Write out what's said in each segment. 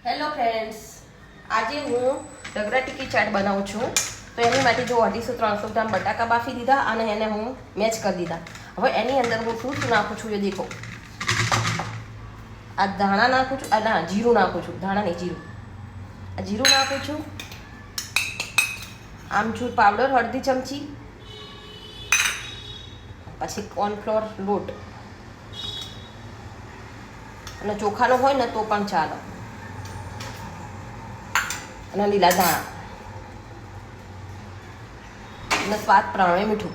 Hello friends, આજે હું રગડા ટીકી ચાટ બનાવું છું. તો એની માટે જો 250-300 ગ્રામ બટાકા બાફી દીધા અને એને હું મેચ કરી દીધા. હવે એની અંદર હું શું શું નાખું છું એ દેખો. આ ધાણા નાખું છું, ના જીરું નાખું છું, ધાણા નહીં જીરું. આ જીરું નાખું છું, આમચૂર પાવડર અડધી ચમચી, પછી કોર્નફ્લોર લોટ, અને ચોખાનો હોય ને તો પણ ચાલે, અને લીલા ધાણા, અને સ્વાદ પ્રમાણે મીઠું.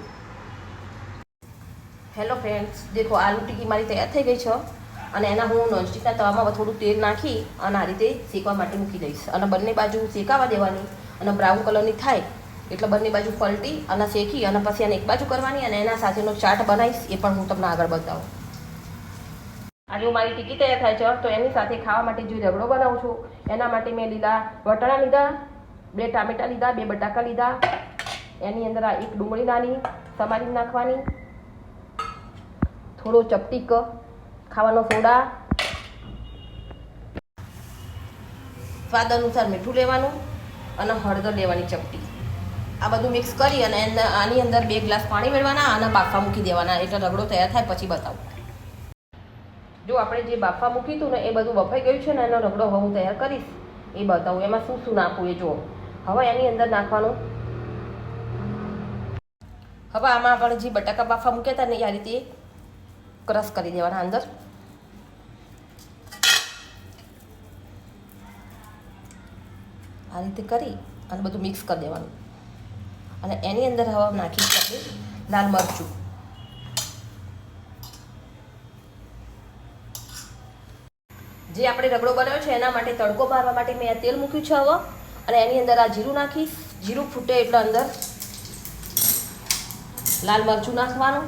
હેલો ફ્રેન્ડ્સ, દેખો આલુ ટીકી મારી તૈયાર થઈ ગઈ છે. અને એના હું નોનસ્ટિકના તવામાં થોડું તેલ નાખી અને આ રીતે શેકવા માટે મૂકી દઈશ. અને બંને બાજુ શેકાવા દેવાની, અને બ્રાઉન કલરની થાય એટલે બંને બાજુ પલટી અને શેકી અને પછી એને એક બાજુ કરવાની, અને એના સાથેનો ચાટ બનાવીશ એ પણ હું તમને આગળ બતાવું. આજે મારી ટીકી તૈયાર થાય છે. તો એની સાથે ખાવા માટે જે રગડો બનાવું છું એના માટે મેં લીલા વટાણા લીધા, 2 ટામેટા લીધા, 2 બટાકા લીધા. એની અંદર આ એક ડુંગળી નાની સમારી નાખવાની, થોડો ચપટીક ખાવાનો સોડા, સ્વાદ અનુસાર મીઠું લેવાનું, અને હળદર લેવાની ચપટી. આ બધું મિક્સ કરી અને આની અંદર 2 ગ્લાસ પાણી મેળવાના અને બાફા મૂકી દેવાના. એટલે રગડો તૈયાર થાય પછી બતાવું. જો આપણે જે બાફા મૂક્યું હતું ને એ બધું બફાઈ ગયું છે ને, એનો રગડો હવે હું તૈયાર કરીશ એ બતાવું. એમાં શું શું નાખવું એ જુઓ. હવે એની અંદર નાખવાનું, હવે આમાં આપણે જે બટાકા બાફા મૂક્યા હતા ને એ આ રીતે ક્રશ કરી દેવાના અંદર. આ રીતે કરી અને બધું મિક્સ કરી દેવાનું. અને એની અંદર હવે નાખીશું આપણે લાલ મરચું, જે આપણે રગડો બનાવ્યો છે એના માટે તડકો મારવા માટે મેં આ તેલ મૂક્યું છે હવે. અને એની અંદર આ જીરું નાખીશ. જીરું ફૂટે એટલે અંદર લાલ મરચું નાખવાનું,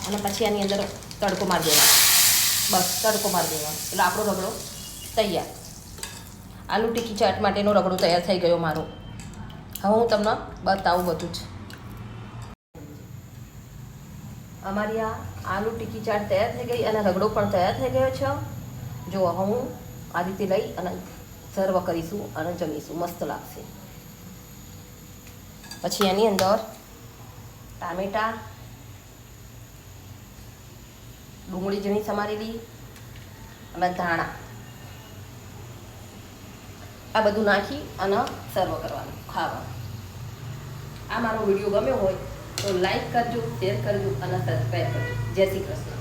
અને પછી આની અંદર તડકો મારી દેવાનો. બસ તડકો મારી દેવાનો એટલે આપણો રગડો તૈયાર. આલુ ટીકી ચાટ માટેનો રગડો તૈયાર થઈ ગયો મારો. હવે હું તમને બતાવું બધું જ. અમારી આ આલુ ટીકી ચાટ તૈયાર થઈ ગઈ અને રગડો પણ તૈયાર થઈ ગયો છે. જો હવે હું આ રીતે લઈ અને સર્વ કરીશું અને જમીશું, મસ્ત લાગશે. પછી એની અંદર ટામેટા, ડુંગળી ઝીણી સમારેલી અને ધાણા, આ બધું નાખી અને સર્વ કરવાનું, ખાવાનું. આ મારો વિડીયો ગમ્યો હોય તો લાઈક કરજો, શેર કરજો અને સબસ્ક્રાઈબ કરજો. જય શ્રી કૃષ્ણ.